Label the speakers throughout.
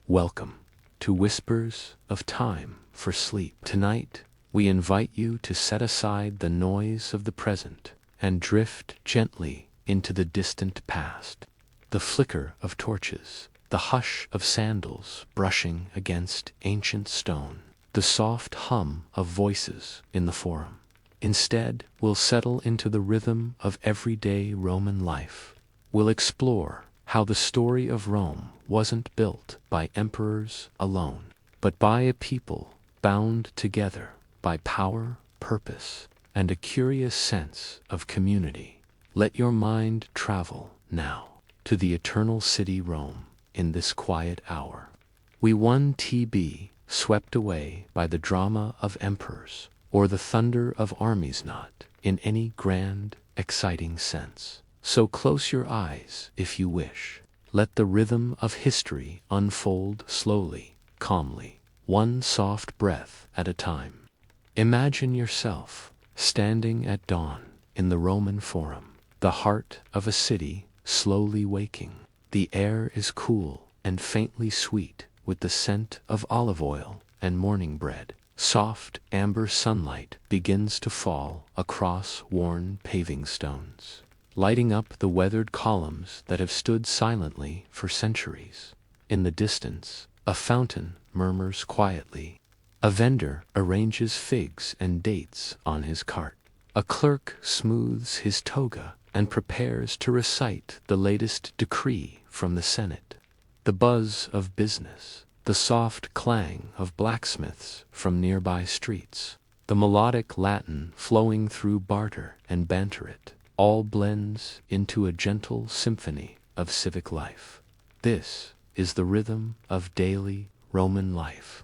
Speaker 1: Welcome to Whispers of Time for Sleep. Tonight, we invite you to set aside the noise of the present and drift gently into the distant past. The flicker of torches, the hush of sandals brushing against ancient stone, the soft hum of voices in the forum. Instead, we'll settle into the rhythm of everyday Roman life. We'll explore how the story of Rome wasn't built by emperors alone, but by a people bound together by power, purpose, and a curious sense of community. Let your mind travel now to the eternal city Rome in this quiet hour. We 1TB swept away by the drama of emperors or the thunder of armies, not in any grand, exciting sense. So close your eyes if you wish. Let the rhythm of history unfold slowly, calmly, one soft breath at a time. Imagine yourself standing at dawn in the Roman Forum, the heart of a city slowly waking. The air is cool and faintly sweet with the scent of olive oil and morning bread. Soft amber sunlight begins to fall across worn paving stones, lighting up the weathered columns that have stood silently for centuries. In the distance, a fountain murmurs quietly. A vendor arranges figs and dates on his cart. A clerk smooths his toga and prepares to recite the latest decree from the Senate. The buzz of business, the soft clang of blacksmiths from nearby streets, the melodic Latin flowing through barter and banteret, all blends into a gentle symphony of civic life. This is the rhythm of daily Roman life.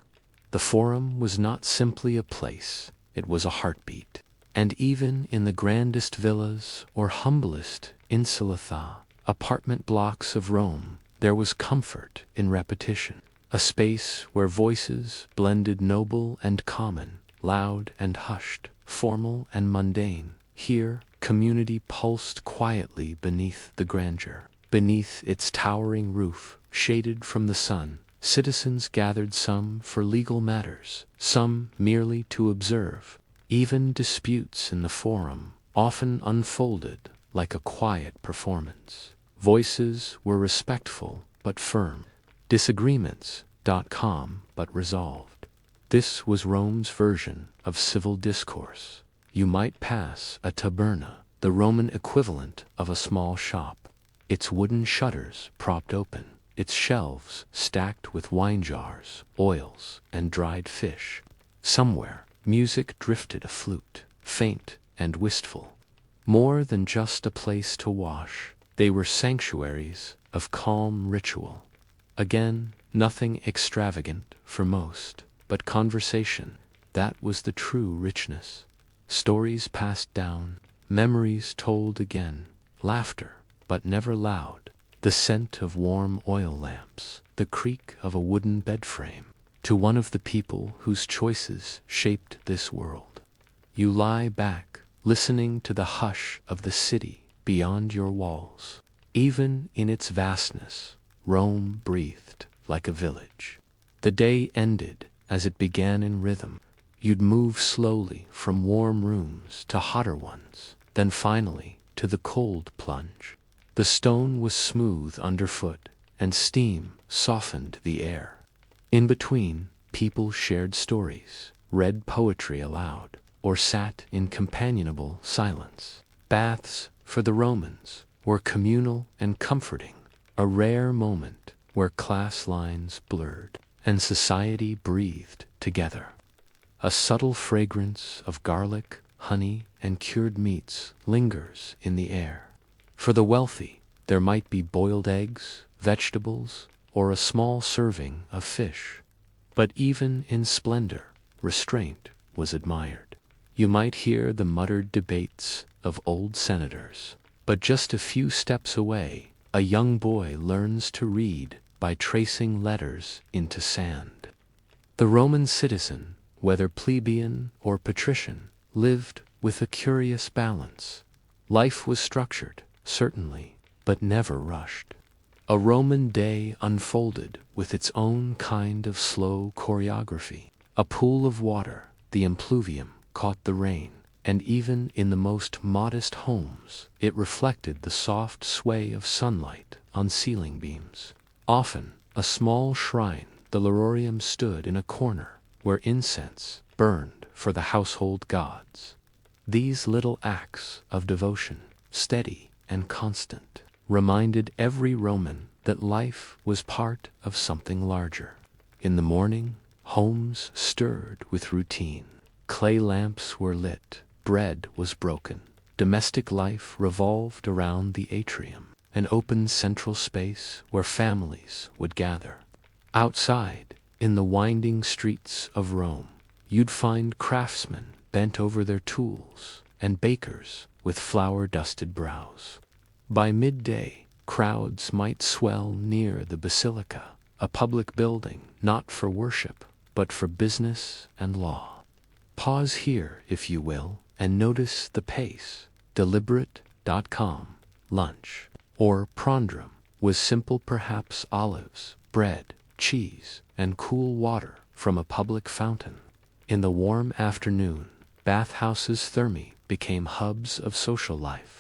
Speaker 1: The Forum was not simply a place, it was a heartbeat. And even in the grandest villas or humblest insulata, apartment blocks of Rome, there was comfort in repetition. A space where voices blended noble and common, loud and hushed, formal and mundane. Here, community pulsed quietly beneath the grandeur. Beneath its towering roof, shaded from the sun, citizens gathered, some for legal matters, some merely to observe. Even disputes in the Forum often unfolded like a quiet performance. Voices were respectful but firm, disagreements calm but resolved. This was Rome's version of civil discourse. You might pass a taberna, the Roman equivalent of a small shop, its wooden shutters propped open, its shelves stacked with wine jars, oils, and dried fish. Somewhere, music drifted a flute, faint and wistful. More than just a place to wash, they were sanctuaries of calm ritual. Again, nothing extravagant for most, but conversation. That was the true richness. Stories passed down, memories told again, laughter, but never loud, the scent of warm oil lamps, the creak of a wooden bed frame. To one of the people whose choices shaped this world. You lie back, listening to the hush of the city beyond your walls. Even in its vastness, Rome breathed like a village. The day ended as it began in rhythm. You'd move slowly from warm rooms to hotter ones, then finally to the cold plunge. The stone was smooth underfoot, and steam softened the air. In between, people shared stories, read poetry aloud, or sat in companionable silence. Baths, for the Romans, were communal and comforting, a rare moment where class lines blurred and society breathed together. A subtle fragrance of garlic, honey, and cured meats lingers in the air. For the wealthy, there might be boiled eggs, vegetables, or a small serving of fish. But even in splendor, restraint was admired. You might hear the muttered debates of old senators, but just a few steps away, a young boy learns to read by tracing letters into sand. The Roman citizen, whether plebeian or patrician, lived with a curious balance. Life was structured, certainly, but never rushed. A Roman day unfolded with its own kind of slow choreography. A pool of water, the impluvium, caught the rain, and even in the most modest homes it reflected the soft sway of sunlight on ceiling beams. Often, a small shrine, the Lororium, stood in a corner where incense burned for the household gods. These little acts of devotion, steady and constant, reminded every Roman that life was part of something larger. In the morning, homes stirred with routine. Clay lamps were lit, bread was broken. Domestic life revolved around the atrium, an open central space where families would gather. Outside, in the winding streets of Rome, you'd find craftsmen bent over their tools and bakers with flour-dusted brows. By midday, crowds might swell near the basilica, a public building not for worship, but for business and law. Pause here, if you will, and notice the pace. Deliberate.com, lunch, or prondrum, was simple, perhaps olives, bread, cheese, and cool water from a public fountain. In the warm afternoon, bathhouses thermae became hubs of social life.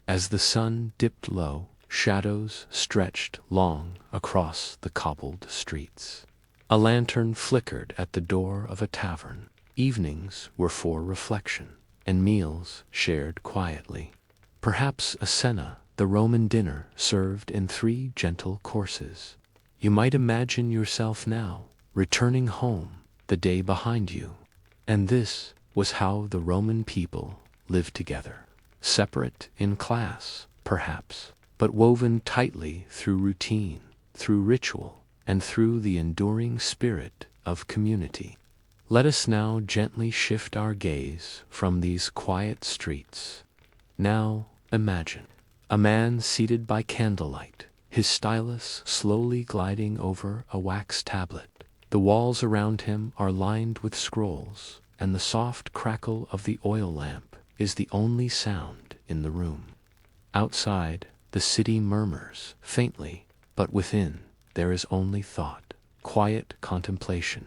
Speaker 1: As the sun dipped low, shadows stretched long across the cobbled streets. A lantern flickered at the door of a tavern. Evenings were for reflection, and meals shared quietly. Perhaps a cena, the Roman dinner served in 3 gentle courses. You might imagine yourself now, returning home, the day behind you. And this was how the Roman people lived together. Separate in class, perhaps, but woven tightly through routine, through ritual, and through the enduring spirit of community. Let us now gently shift our gaze from these quiet streets. Now, imagine a man seated by candlelight, his stylus slowly gliding over a wax tablet. The walls around him are lined with scrolls, and the soft crackle of the oil lamp is the only sound in the room. Outside, the city murmurs faintly, but within there is only thought, quiet contemplation.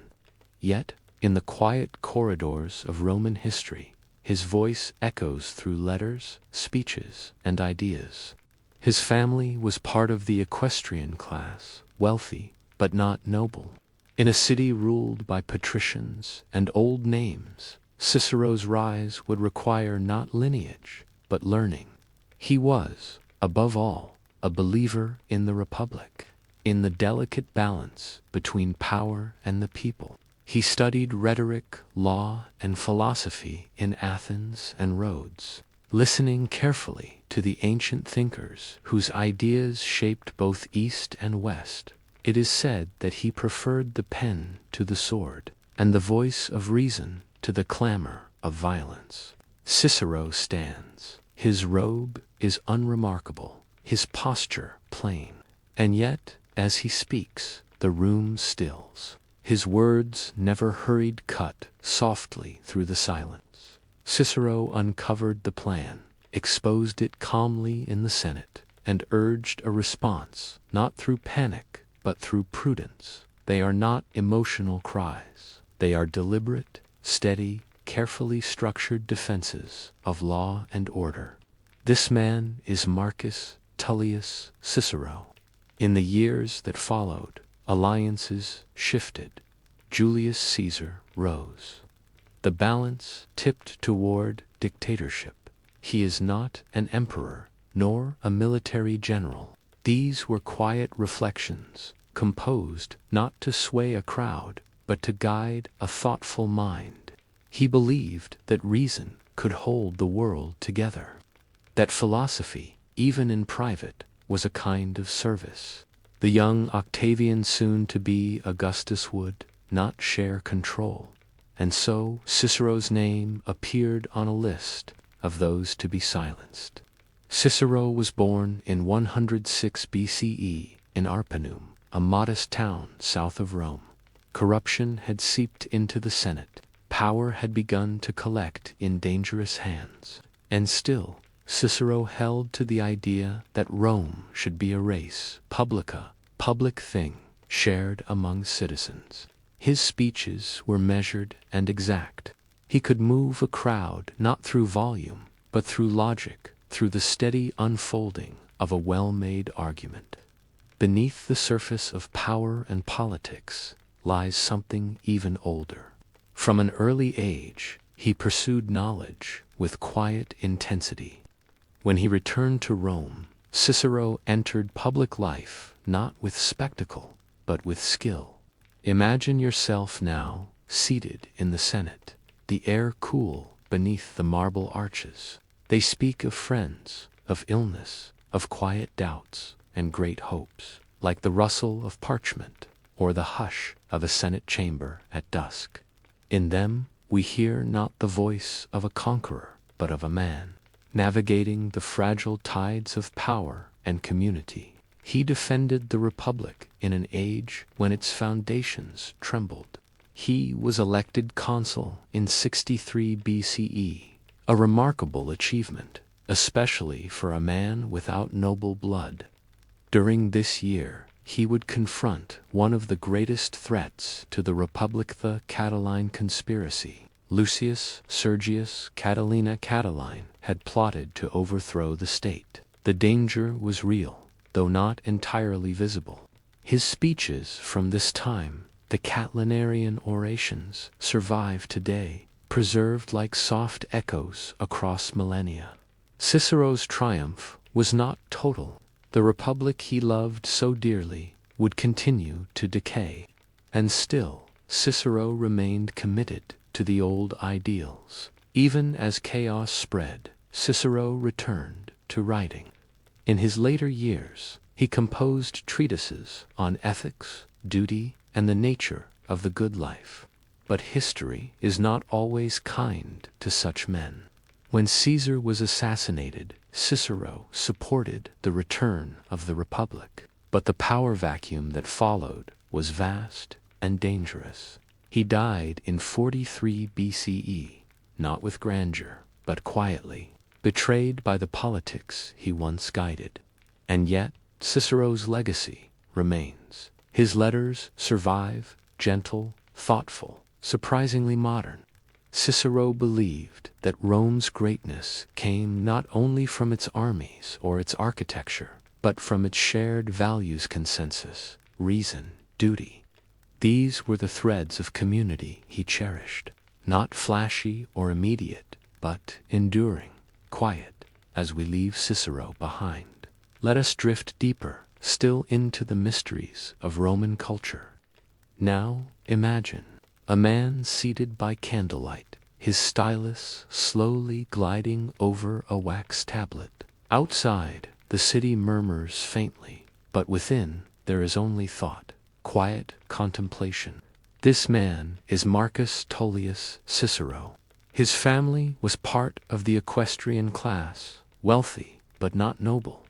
Speaker 1: Yet, in the quiet corridors of Roman history, his voice echoes through letters, speeches, and ideas. His family was part of the equestrian class, wealthy but not noble. In a city ruled by patricians and old names, Cicero's rise would require not lineage, but learning. He was, above all, a believer in the Republic, in the delicate balance between power and the people. He studied rhetoric, law, and philosophy in Athens and Rhodes, listening carefully to the ancient thinkers whose ideas shaped both East and West. It is said that he preferred the pen to the sword, and the voice of reason to the clamor of violence. Cicero stands. His robe is unremarkable, his posture plain, and yet, as he speaks, the room stills. His words never hurried cut softly through the silence. Cicero uncovered the plan, exposed it calmly in the Senate, and urged a response, not through panic, but through prudence. They are not emotional cries. They are deliberate, steady, carefully structured defenses of law and order. This man is Marcus Tullius Cicero. In the years that followed, alliances shifted. Julius Caesar rose. The balance tipped toward dictatorship. He is not an emperor, nor a military general. These were quiet reflections, composed not to sway a crowd, but to guide a thoughtful mind. He believed that reason could hold the world together, that philosophy, even in private, was a kind of service. The young Octavian, soon to be Augustus, would not share control, and so Cicero's name appeared on a list of those to be silenced. Cicero was born in 106 BCE in Arpinum, a modest town south of Rome. Corruption had seeped into the Senate. Power had begun to collect in dangerous hands. And still, Cicero held to the idea that Rome should be a res publica, public thing, shared among citizens. His speeches were measured and exact. He could move a crowd not through volume, but through logic, through the steady unfolding of a well-made argument. Beneath the surface of power and politics lies something even older. From an early age, he pursued knowledge with quiet intensity. When he returned to Rome, Cicero entered public life not with spectacle, but with skill. Imagine yourself now seated in the Senate, the air cool beneath the marble arches. They speak of friends, of illness, of quiet doubts, and great hopes, like the rustle of parchment or the hush of a Senate chamber at dusk. In them we hear not the voice of a conqueror, but of a man, navigating the fragile tides of power and community. He defended the Republic in an age when its foundations trembled. He was elected consul in 63 BCE, a remarkable achievement, especially for a man without noble blood. During this year, he would confront one of the greatest threats to the Republic, the Catiline conspiracy. Lucius Sergius Catilina Catiline had plotted to overthrow the state. The danger was real, though not entirely visible. His speeches from this time, the Catilinarian orations, survive today, preserved like soft echoes across millennia. Cicero's triumph was not total. The Republic he loved so dearly would continue to decay. And still, Cicero remained committed to the old ideals. Even as chaos spread, Cicero returned to writing. In his later years, he composed treatises on ethics, duty, and the nature of the good life. But history is not always kind to such men. When Caesar was assassinated, Cicero supported the return of the Republic. But the power vacuum that followed was vast and dangerous. He died in 43 BCE, not with grandeur, but quietly, betrayed by the politics he once guided. And yet, Cicero's legacy remains. His letters survive, gentle, thoughtful, surprisingly modern. Cicero believed that Rome's greatness came not only from its armies or its architecture, but from its shared values consensus, reason, duty. These were the threads of community he cherished, not flashy or immediate, but enduring, quiet, as we leave Cicero behind. Let us drift deeper, still into the mysteries of Roman culture. Now, imagine a man seated by candlelight, his stylus slowly gliding over a wax tablet. Outside, the city murmurs faintly, but within there is only thought, quiet contemplation. This man is Marcus Tullius Cicero. His family was part of the equestrian class, wealthy but not noble.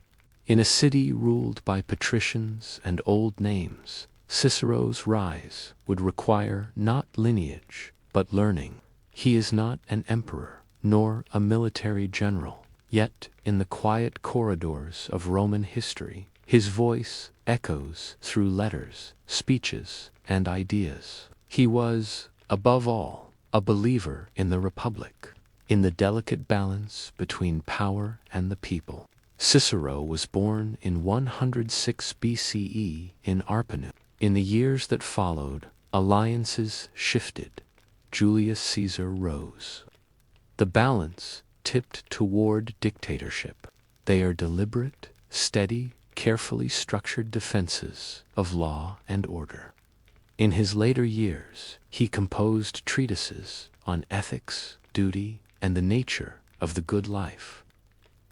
Speaker 1: In a city ruled by patricians and old names, Cicero's rise would require not lineage, but learning. He is not an emperor, nor a military general. Yet, in the quiet corridors of Roman history, his voice echoes through letters, speeches, and ideas. He was, above all, a believer in the Republic, in the delicate balance between power and the people. Cicero was born in 106 BCE in Arpinum. In the years that followed, alliances shifted. Julius Caesar rose. The balance tipped toward dictatorship. They are deliberate, steady, carefully structured defenses of law and order. In his later years, he composed treatises on ethics, duty, and the nature of the good life.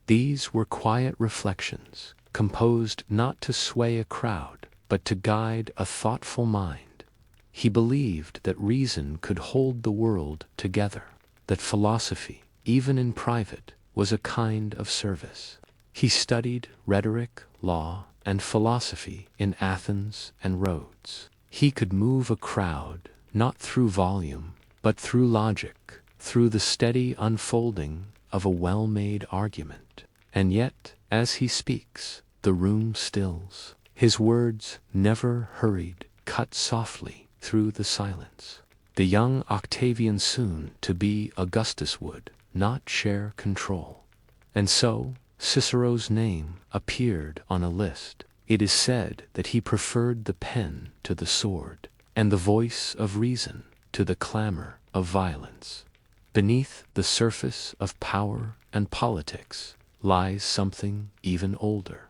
Speaker 1: These were quiet reflections, composed not to sway a crowd, but to guide a thoughtful mind. He believed that reason could hold the world together, that philosophy, even in private, was a kind of service. He studied rhetoric, law, and philosophy in Athens and Rhodes. He could move a crowd not through volume, but through logic, through the steady unfolding of a well-made argument. And yet, as he speaks, the room stills. His words, never hurried, cut softly through the silence. The young Octavian soon to be Augustus would not share control. And so, Cicero's name appeared on a list. It is said that he preferred the pen to the sword, and the voice of reason to the clamor of violence. Beneath the surface of power and politics lies something even older.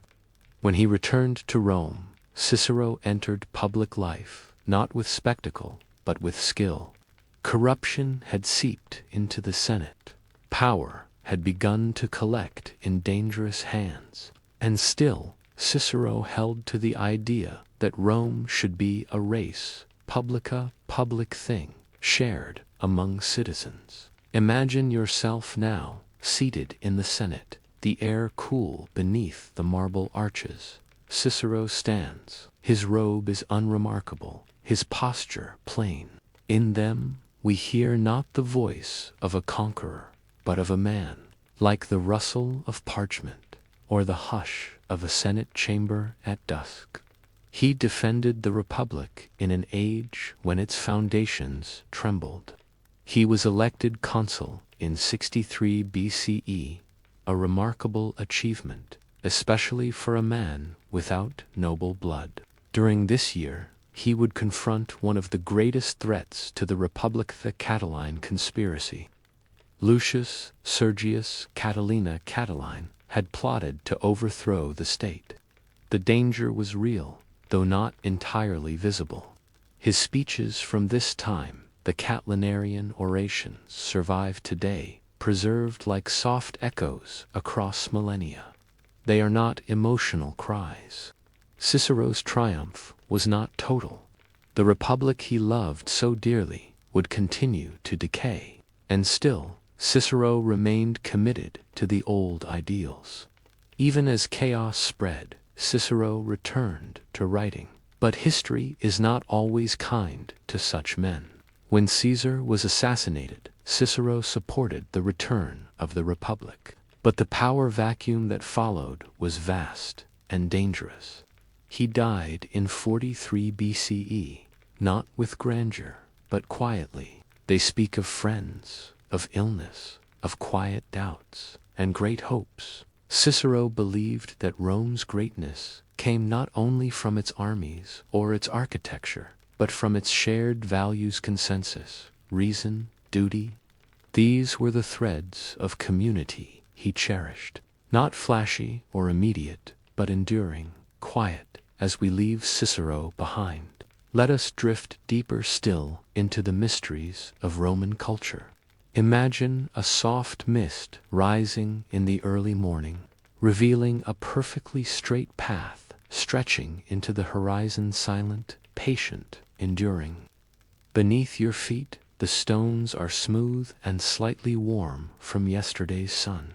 Speaker 1: When he returned to Rome, Cicero entered public life not with spectacle, but with skill. Corruption had seeped into the Senate. Power had begun to collect in dangerous hands. And still, Cicero held to the idea that Rome should be a res publica, public thing, shared among citizens. Imagine yourself now, seated in the Senate, the air cool beneath the marble arches. Cicero stands. His robe is unremarkable, his posture plain. In them, we hear not the voice of a conqueror, but of a man, like the rustle of parchment, or the hush of a Senate chamber at dusk. He defended the Republic in an age when its foundations trembled. He was elected consul in 63 BCE, a remarkable achievement, especially for a man without noble blood. During this year, he would confront one of the greatest threats to the Republic, the Catiline conspiracy. Lucius Sergius Catiline had plotted to overthrow the state. The danger was real, though not entirely visible. His speeches from this time, the Catilinarian orations, survive today, preserved like soft echoes across millennia. They are not emotional cries. Cicero's triumph was not total. The Republic he loved so dearly would continue to decay, and still, Cicero remained committed to the old ideals. Even as chaos spread, Cicero returned to writing. But history is not always kind to such men. When Caesar was assassinated, Cicero supported the return of the Republic. But the power vacuum that followed was vast and dangerous. He died in 43 BCE, not with grandeur, but quietly. They speak of friends, of illness, of quiet doubts, and great hopes. Cicero believed that Rome's greatness came not only from its armies or its architecture, but from its shared values consensus, reason, duty. These were the threads of community he cherished, not flashy or immediate, but enduring, quiet, as we leave Cicero behind. Let us drift deeper still into the mysteries of Roman culture. Imagine a soft mist rising in the early morning, revealing a perfectly straight path stretching into the horizon, silent, patient, enduring. Beneath your feet, the stones are smooth and slightly warm from yesterday's sun.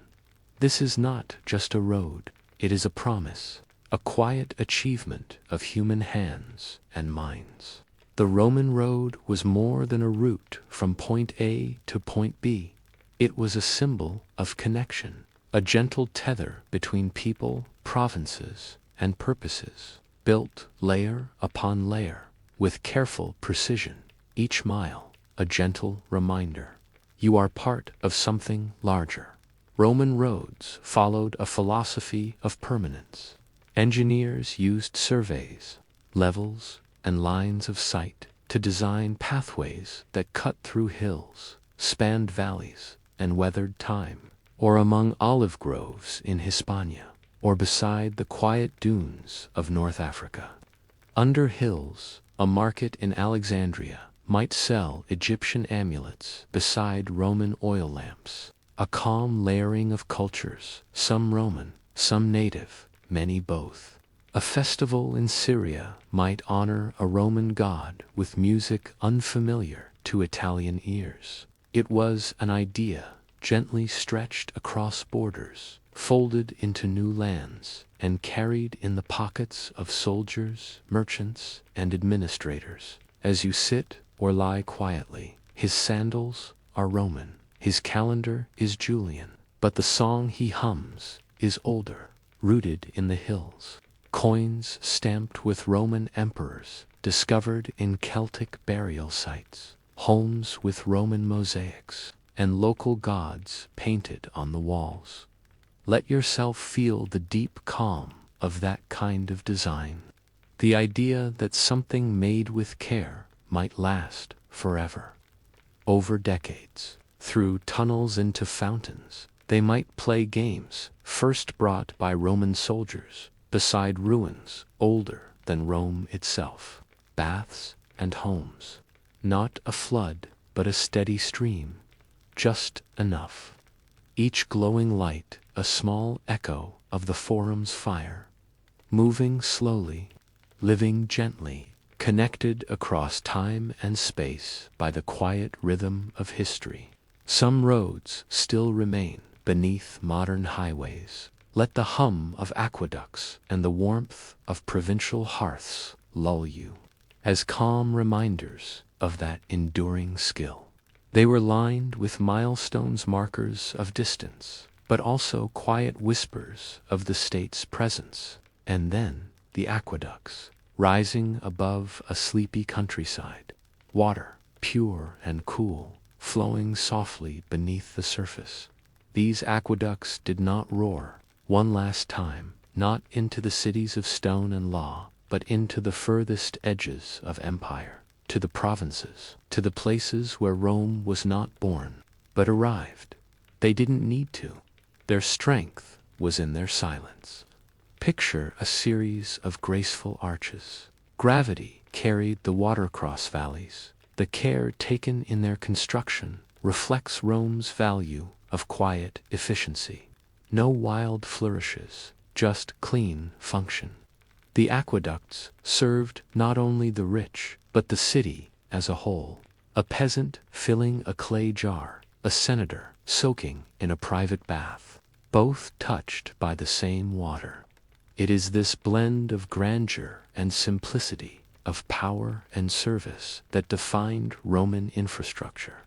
Speaker 1: This is not just a road, it is a promise, a quiet achievement of human hands and minds. The Roman road was more than a route from point A to point B. It was a symbol of connection, a gentle tether between people, provinces, and purposes, built layer upon layer, with careful precision, each mile a gentle reminder. You are part of something larger. Roman roads followed a philosophy of permanence. Engineers used surveys, levels, and lines of sight to design pathways that cut through hills, spanned valleys, and weathered time, or among olive groves in Hispania, or beside the quiet dunes of North Africa. Under hills, a market in Alexandria might sell Egyptian amulets beside Roman oil lamps, a calm layering of cultures, some Roman, some native, many both. A festival in Syria might honor a Roman god with music unfamiliar to Italian ears. It was an idea gently stretched across borders, folded into new lands, and carried in the pockets of soldiers, merchants, and administrators. As you sit or lie quietly, his sandals are Roman, his calendar is Julian, but the song he hums is older, rooted in the hills. Coins stamped with Roman emperors, discovered in Celtic burial sites, homes with Roman mosaics, and local gods painted on the walls. Let yourself feel the deep calm of that kind of design. The idea that something made with care might last forever. Over decades, through tunnels into fountains, they might play games first brought by Roman soldiers, beside ruins older than Rome itself, baths and homes. Not a flood, but a steady stream, just enough. Each glowing light a small echo of the forum's fire, moving slowly, living gently, connected across time and space by the quiet rhythm of history. Some roads still remain beneath modern highways. Let the hum of aqueducts and the warmth of provincial hearths lull you, as calm reminders of that enduring skill. They were lined with milestones, markers of distance, but also quiet whispers of the state's presence. And then the aqueducts, rising above a sleepy countryside, water, pure and cool, flowing softly beneath the surface. These aqueducts did not roar one last time, not into the cities of stone and law, but into the furthest edges of empire, to the provinces, to the places where Rome was not born, but arrived. They didn't need to. Their strength was in their silence. Picture a series of graceful arches. Gravity carried the water across valleys. The care taken in their construction reflects Rome's value of quiet efficiency. No wild flourishes, just clean function. The aqueducts served not only the rich, but the city as a whole. A peasant filling a clay jar, a senator soaking in a private bath, both touched by the same water. It is this blend of grandeur and simplicity, of power and service, that defined Roman infrastructure.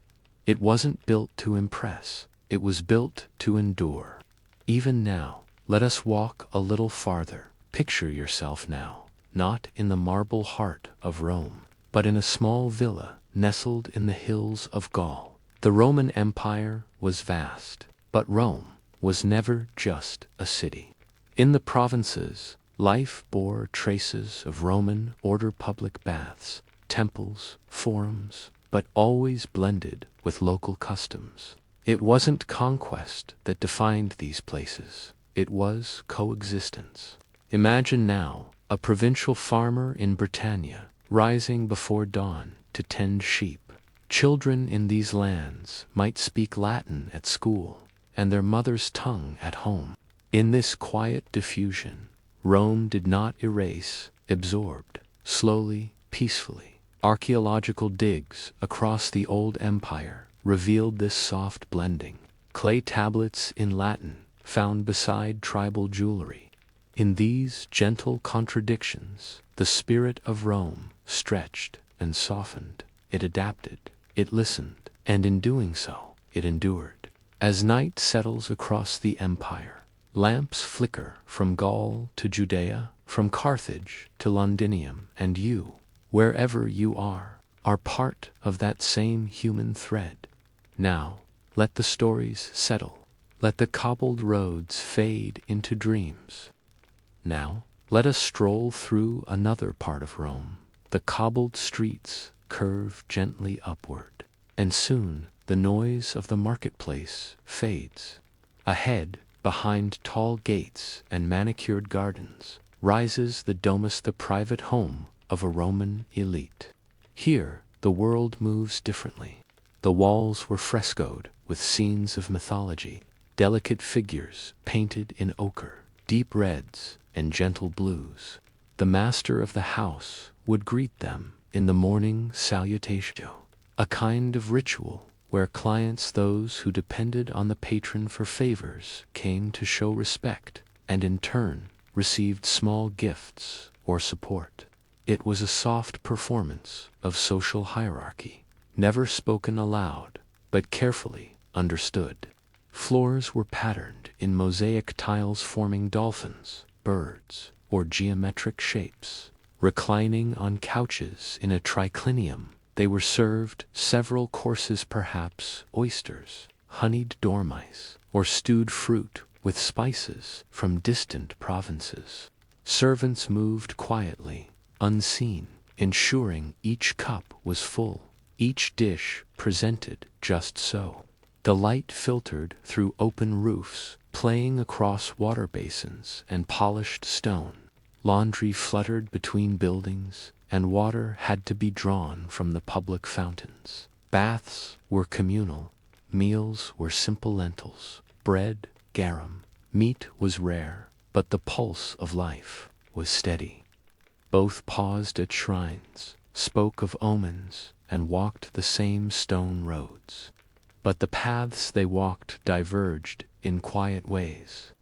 Speaker 1: It wasn't built to impress, it was built to endure. Even now, let us walk a little farther. Picture yourself now, not in the marble heart of Rome, but in a small villa nestled in the hills of Gaul. The Roman Empire was vast, but Rome was never just a city. In the provinces, life bore traces of Roman order, public baths, temples, forums, but always blended with local customs. It wasn't conquest that defined these places, it was coexistence. Imagine now a provincial farmer in Britannia rising before dawn to tend sheep. Children in these lands might speak Latin at school and their mother's tongue at home. In this quiet diffusion, Rome did not erase, absorbed, slowly, peacefully. Archaeological digs across the old empire revealed this soft blending. Clay tablets in Latin found beside tribal jewelry. In these gentle contradictions, the spirit of Rome stretched and softened. It adapted, it listened, and in doing so, it endured. As night settles across the empire, lamps flicker from Gaul to Judea, from Carthage to Londinium, and you, wherever you are part of that same human thread. Now, let the stories settle. Let the cobbled roads fade into dreams. Now, let us stroll through another part of Rome. The cobbled streets curve gently upward, and soon the noise of the marketplace fades. Ahead, behind tall gates and manicured gardens, rises the domus, the private home of a Roman elite. Here, the world moves differently. The walls were frescoed with scenes of mythology, delicate figures painted in ochre, deep reds, and gentle blues. The master of the house would greet them in the morning salutation, a kind of ritual where clients, those who depended on the patron for favors, came to show respect and in turn received small gifts or support. It was a soft performance of social hierarchy, never spoken aloud, but carefully understood. Floors were patterned in mosaic tiles forming dolphins, birds, or geometric shapes. Reclining on couches in a triclinium, they were served several courses, perhaps oysters, honeyed dormice, or stewed fruit with spices from distant provinces. Servants moved quietly, unseen, ensuring each cup was full, each dish presented just so. The light filtered through open roofs, playing across water basins and polished stone. Laundry fluttered between buildings, and water had to be drawn from the public fountains. Baths were communal. Meals were simple lentils, bread, garum. Meat was rare, but the pulse of life was steady. Both paused at shrines, spoke of omens, and walked the same stone roads. But the paths they walked diverged in quiet ways.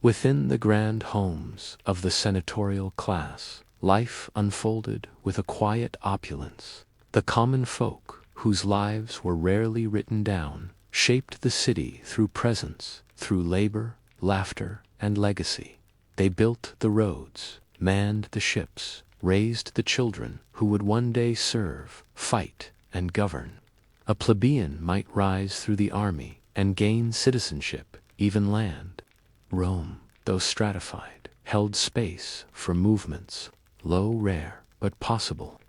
Speaker 1: Within the grand homes of the senatorial class, life unfolded with a quiet opulence. The common folk, whose lives were rarely written down, shaped the city through presence, through labor, laughter, and legacy. They built the roads, manned the ships, raised the children who would one day serve, fight, and govern. A plebeian might rise through the army and gain citizenship, even land. Rome, though stratified, held space for movements, low, rare, but possible.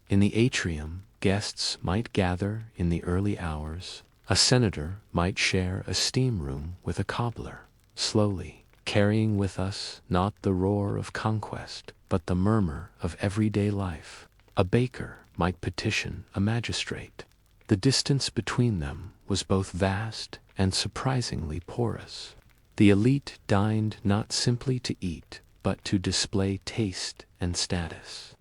Speaker 1: In the atrium, guests might gather in the early hours. A senator might share a steam room with a cobbler, slowly, carrying with us not the roar of conquest, but the murmur of everyday life. A baker might petition a magistrate. The distance between them was both vast and surprisingly porous. The elite dined not simply to eat, but to display taste and status.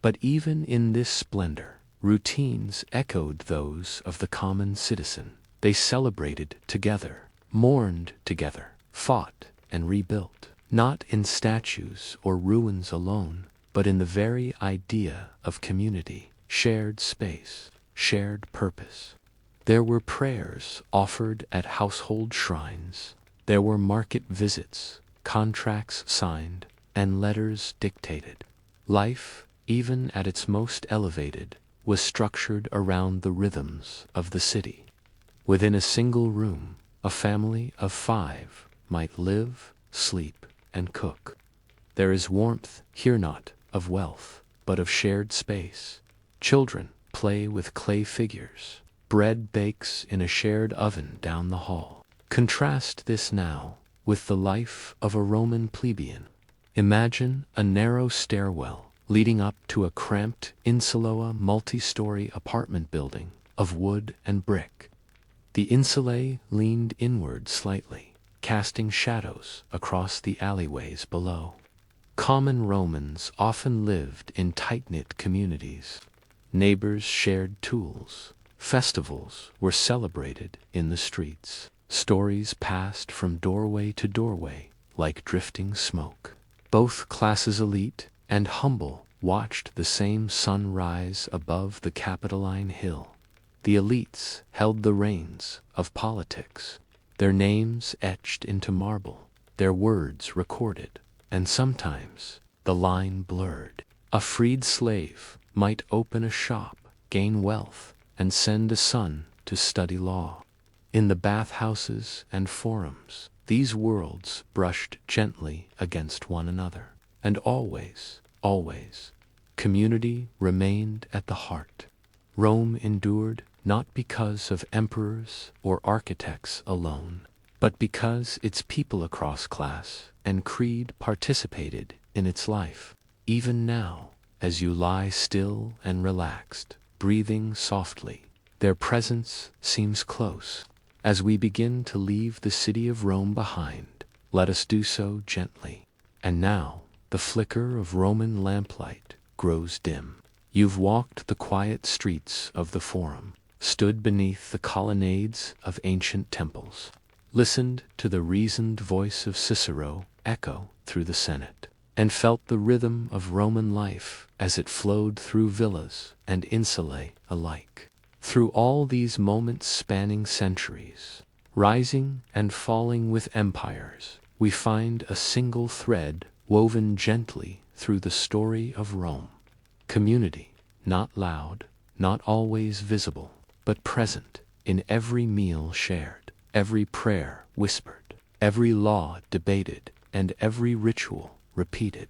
Speaker 1: But even in this splendor, routines echoed those of the common citizen. They celebrated together, mourned together, fought and rebuilt, not in statues or ruins alone, but in the very idea of community, shared space, shared purpose. There were prayers offered at household shrines. There were market visits, contracts signed, and letters dictated. Life, even at its most elevated, was structured around the rhythms of the city. Within a single room, a family of 5 might live, sleep, and cook. There is warmth here, not of wealth, but of shared space. Children play with clay figures. Bread bakes in a shared oven down the hall. Contrast this now with the life of a Roman plebeian. Imagine a narrow stairwell leading up to a cramped insula multi-story apartment building of wood and brick. The insulae leaned inward slightly, casting shadows across the alleyways below. Common Romans often lived in tight-knit communities. Neighbors shared tools. Festivals were celebrated in the streets. Stories passed from doorway to doorway like drifting smoke. Both classes, elite and humble, watched the same sun rise above the Capitoline Hill. The elites held the reins of politics, their names etched into marble, their words recorded, and sometimes the line blurred. A freed slave might open a shop, gain wealth, and send a son to study law. In the bathhouses and forums, these worlds brushed gently against one another. And always, always, community remained at the heart. Rome endured not because of emperors or architects alone, but because its people across class and creed participated in its life. Even now, as you lie still and relaxed, breathing softly, their presence seems close. As we begin to leave the city of Rome behind, let us do so gently. And now, the flicker of Roman lamplight grows dim. You've walked the quiet streets of the Forum, stood beneath the colonnades of ancient temples, listened to the reasoned voice of Cicero echo through the Senate, and felt the rhythm of Roman life as it flowed through villas and insulae alike. Through all these moments spanning centuries, rising and falling with empires, we find a single thread woven gently through the story of Rome. Community, not loud, not always visible, but present in every meal shared, every prayer whispered, every law debated, and every ritual repeated.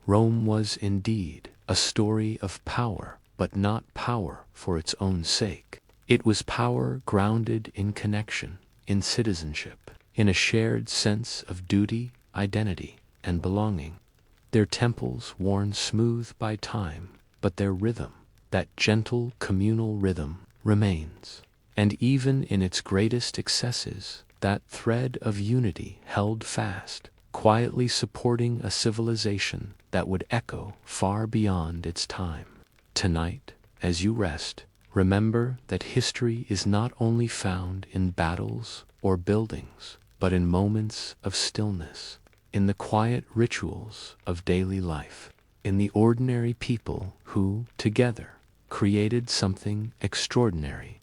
Speaker 1: Rome was indeed a story of power, but not power for its own sake. It was power grounded in connection, in citizenship, in a shared sense of duty, identity, and belonging. Their temples worn smooth by time, but their rhythm, that gentle communal rhythm, remains. And even in its greatest excesses, that thread of unity held fast, quietly supporting a civilization that would echo far beyond its time. Tonight, as you rest, remember that history is not only found in battles or buildings, but in moments of stillness, in the quiet rituals of daily life, in the ordinary people who, together, created something extraordinary.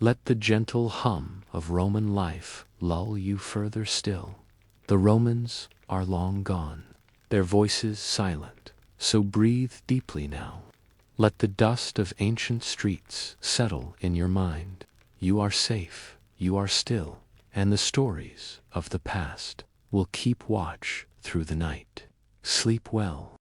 Speaker 1: Let the gentle hum of Roman life lull you further still. The Romans are long gone, their voices silent, so breathe deeply now. Let the dust of ancient streets settle in your mind. You are safe, you are still, and the stories of the past will keep watch through the night. Sleep well.